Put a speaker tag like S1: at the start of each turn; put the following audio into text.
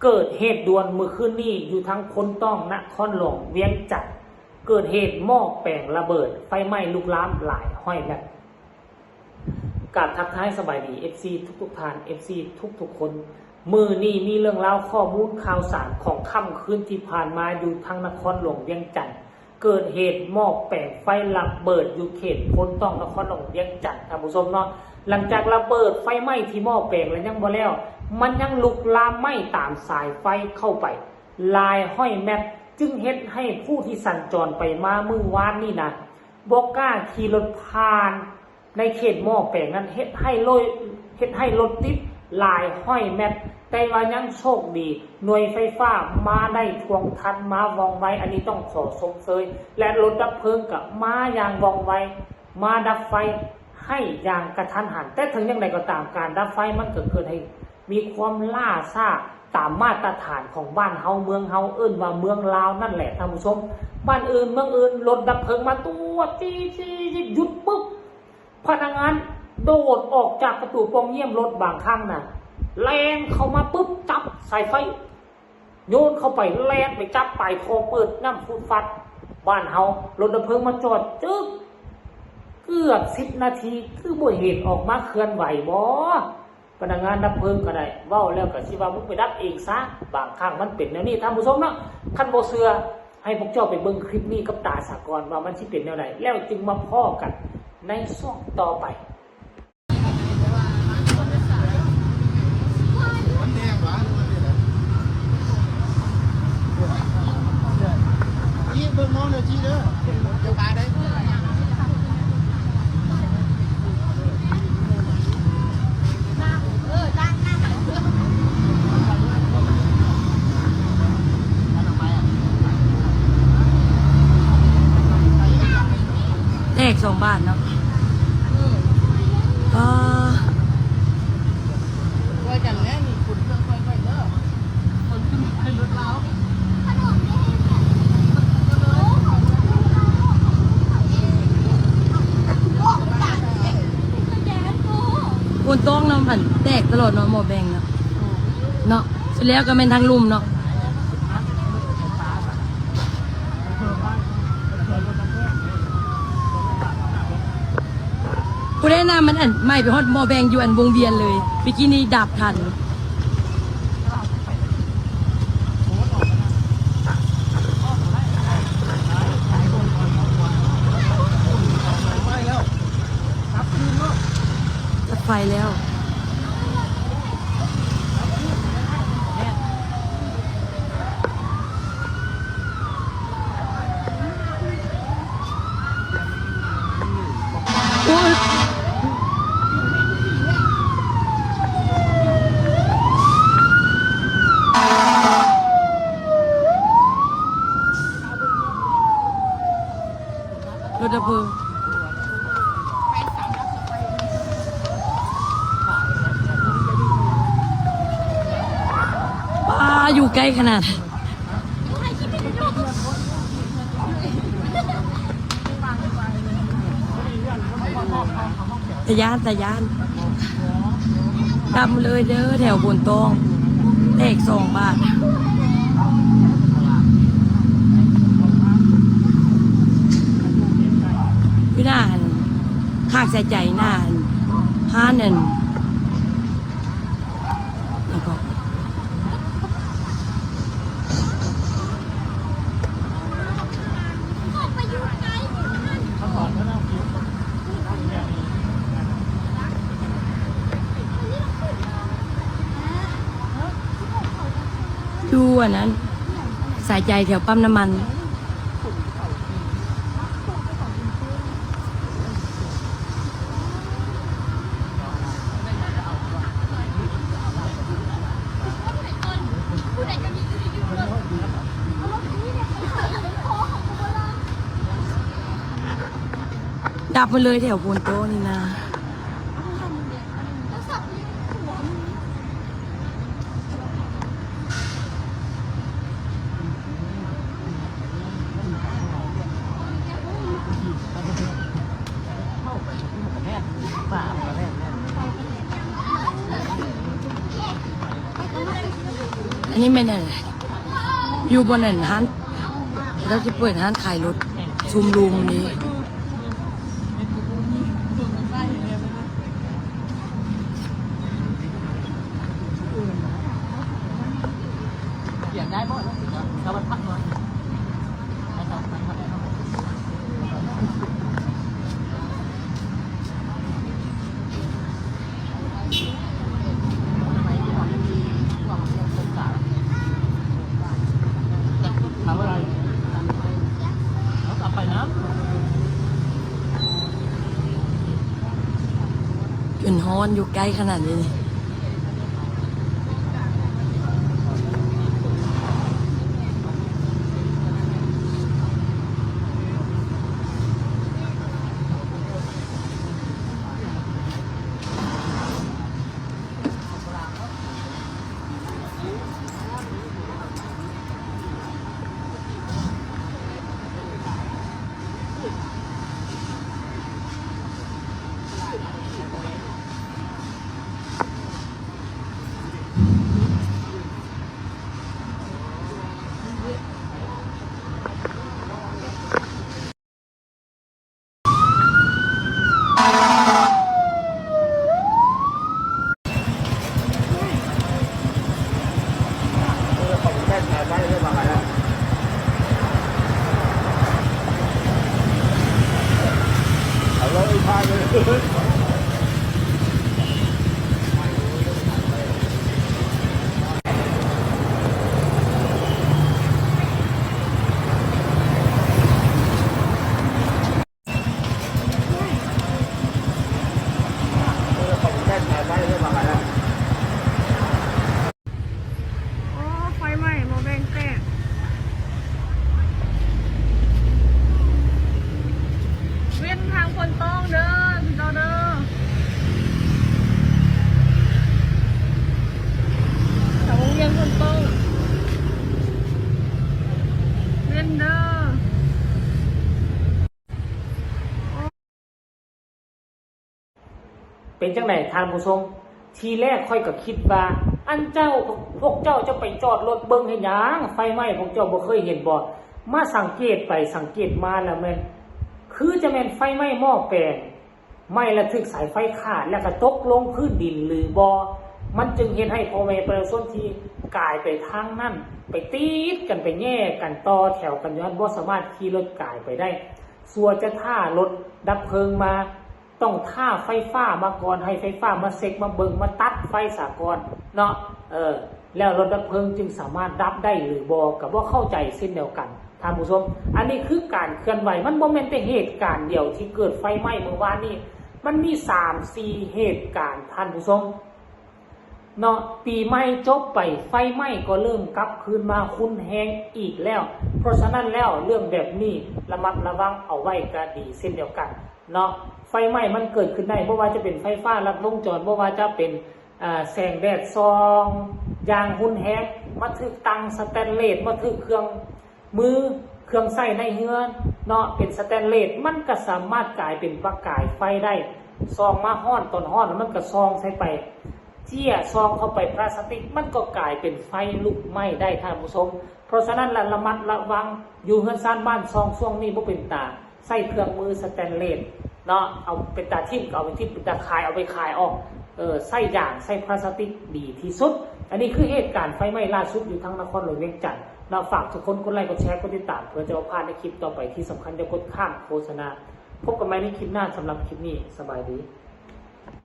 S1: เกิดเหตุด่วนเมื่อคืนนี้อยู่ทั้งคนต้องนครหลวงเวียงจันทน์เกิดเหตุหม้อแปลงระเบิดไฟไหม้ลุกลามหลายห้อยแมตกราบทักทายสบายดี FC ทุกท่าน FC ทุกคนมือนี้มีเรื่องเล่าข้อมูลข่าวสารของค่ำคืนที่ผ่านมาอยู่ทางนครหลวงเวียงจันทน์เกิดเหตุหม้อแปลงไฟระเบิดอยู่เขตพ้นต้องนครหลวงเวียงจันทน์ท่านผู้ชมเนาะหลังจากระเบิดไฟไหม้ที่หม้อแปลงแล้วยังบ่แล้วมันยังลุกลามไหม้ตามสายไฟเข้าไปลายห้อยแมตจึงเฮ็ดให้ผู้ที่สัญจรไปมาเมื่อวานนี่นะบ่กล้าขี่รถผ่านในเขตหม้อแปลงนั้นเฮ็ดให้รถติดลายห้อยแมตแต่ว่ายังโชคดีหน่วยไฟฟ้ามาได้ทวงทันมาว่องไวอันนี้ต้องขอชมเชยและรถดับเพลิงกับมาอย่างว่องไวมาดับไฟให้อย่างกระทันหันแต่ถึงอย่างไรก็ตามการดับไฟมันเกิดให้มีความล่าช้าตามมาตรฐานของบ้านเฮาเมืองเฮาว่าเมืองลาวนั่นแหละท่านผู้ชมบ้านอื่นเมืองอื่นรถดับเพลิงมาตัวจี้หยุดปุ๊บพนักงานโดดออกจากประตูปองเยี่ยมรถบางครั้งน่ะแล่นเข้ามาปุ๊บจับสายไฟโยนเข้าไปแล่นไปจับปลายคอเปิดน้ำฟุดฟัดบ้านเฮารถดับเพลิงมาจอดจึ๊กเกือบ10 นาทีคือบ่เห็นออกมาเคลื่อนไหวบ่พนักงานดับเพลิงก็ได้เว้าแล้วก็สิว่ามึงไปดับเองซะบางครั้งมันเป็นแนวนี้ท่านผู้ชมเนาะคันบ่เชื่อให้พวกเจ้าไปเบิ่งคลิปนี้กับตาสากลว่ามันสิเป็นแนวใดแล้วจึงมาพ้อกันในช่วงต่อไป
S2: เบิ่งน้องเดี๋ยวชี้เด้อเดี๋ยวปลาได้
S3: เลข2 บาทเนาะ
S2: ว่าจังแน่นี่คุณเครื่องค่อยๆเด้อคนขึ้นรถเรา
S3: คนต้องน้ำผันแตกตลอดเนาะหมอแบงเนาะสุดแล้วก็เป็นทางลุ่มเนาะกูได้น้ำมันไม่ไปฮอดหมอแบงอยู่อันวงเวียนเลยเมื่อกี้นี้ดับทันไฟแล้วรถดับเพลิงอยู่ใกล้ขนาดแต่ย่านดำเลยเด้อแถวบนตองเลข2 บาทพี่น่าข้างใจหน้าห้านั่นแล้วก็ดูอันนั้นสายใจแถวปั๊มน้ำมันดับมาเลยแถวบนโต๊ะนี่นะ
S2: เ
S3: อันนี้ไม่แน่อยู่บนนั้นร้านเราจะเปิดร้านขายรถชุมลุมนี้
S2: อยากได้บ่แล้วเราไปพักหน่อยให้เราไปพักหน่อยทำอะไรเอากลับไปนะ
S3: จนฮ้อนอยู่ใกล้ขนาดนี้
S2: โอ้ไฟไหม้โมแบงแตกเวียนทางคนต้องเด้อพี่น้องเด้อแถววงเวียนคนต้องเวียนเด้อ
S1: เป็นจังไหนทานผู้ชมทีแรกค่อยก็คิดว่าอันเจ้าพวกเจ้าจะไปจอดรถเบิ่งเห็นหยังไฟไหม้พวกเจ้าบ่เคยเห็นบ่มาสังเกตไปสังเกตมาแล้วแม่นคือจะแม่นไฟไหม้หม้อแปลงไหม้แล้วถึกสายไฟขาดแล้วก็ตกลงพื้นดินหรือบ่มันจึงเห็นให้พ่อแม่ประชาชนที่กายไปทางนั้นไปตีดกันไปแย่กันต่อแถวกันย้อนบ่สามารถขี่รถกายไปได้ส่วนจะท่ารถดับเพลิงมาต้องท่าไฟฟ้ามาก่อนให้ไฟฟ้ามาเซ็กมาเบิ่งมาตัดไฟสากลเนาะแล้วรถดับเพลิงจึงสามารถดับได้หรือบ่ก็บ่เข้าใจเช่นเดียวกันท่านผู้ชมอันนี้คือการเคลื่อนไหวมันบ่แม่นแต่เหตุการณ์เดียวที่เกิดไฟไหม้เมื่อวานนี้มันมี 3-4 เหตุการณ์ท่านผู้ชมเนาะปีใหม่จบไปไฟไหม้ก็เริ่มกลับคืนมาคุนแฮงอีกแล้วเพราะฉะนั้นแล้วเรื่องแบบนี้ระมัดระวังเอาไว้ก็ดีเช่นเดียวกันเนาะไฟไหม้มันเกิดขึ้นได้เพราะว่าจะเป็นไฟฟ้าลัดวงจรเพราะว่าจะเป็นแสงแดดซองยางหุนแฮงมาถึกตังสแตนเลสมาถึกเครื่องมือเครื่องใช้ในเฮือนเนาะเป็นสแตนเลสมันก็สามารถกลายเป็นประกายไฟได้ซองมาฮ้อนตอนฮ้อนมันก็ซองใส่ไปเจี้ยซองเข้าไปพลาสติกมันก็กลายเป็นไฟลุกไหม้ได้ท่านผู้ชมเพราะฉะนั้นระมัดระวังอยู่เฮือนซ่านบ้านซองช่วงนี้บ่เป็นตาใส่เครื่องมือสแตนเลสเนาะเอาเป็นตาทิ่มเอาเป็นทิ่มเป็นตาคายเอาไปคายออกใส่ยางใส่พลาสติกดีที่สุดอันนี้คือเหตุการณ์ไฟไหม้ล่าสุดอยู่ทั้งนครหลวงเวียงจันทร์เราฝากทุกคนกดไลค์กดแชร์กดติดตามเพื่อจะพลาดในคลิปต่อไปที่สำคัญจะกดข้ามโฆษณาพบกันใหม่ในคลิปหน้าสำหรับคลิปนี้สบายดี